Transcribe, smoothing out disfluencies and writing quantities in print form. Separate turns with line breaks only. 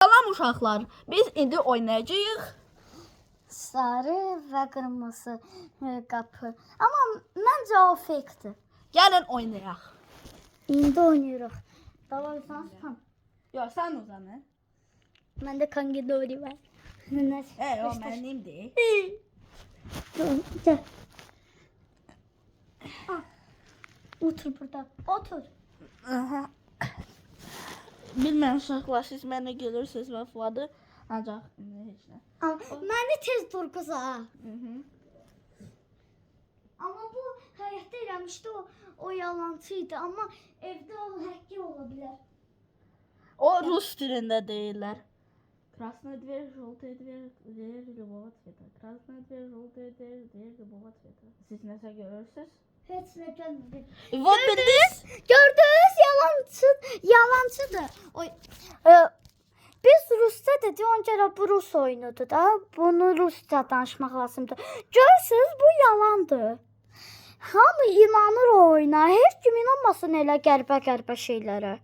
Salam uşaqlar, biz indi oynayacağıq.
Sarı və qırmızı qapı. Amma məncə o fake'dir.
Gəlin oynayaq.
İndi oynayırıq. Davay sən tutan.
Yox, sən uzanın.
Məndə kangidori var.
O mənimdir.
Gəl. Otur burada. Otur.
Bilməm uşaqlar, siz mənə gülürsünüz və Fuadı. Ancaq heç nə.
Məni tez dur qıza. Amma bu həyatda eləmişdi o yalancıydı. Amma evdə o həqqi ola bilər.
O rus dilində deyirlər. Красная дверь, желтая дверь, дверь любого цвета. Красная дверь, желтая дверь, дверь любого цвета. Siz nəsə görürsünüz?
Heç nə gəlmədi.
Вот bildiniz?
Gördünüz, yalancıdır. Oy. Biz rusca dedik, onca bu rus oyunudur da. Bunu rusca danışmaq lazımdır. Görürsünüz, bu yalandır. Hamı inanır o oyuna. Heç kim inanmasın elə qəribə şeylərə.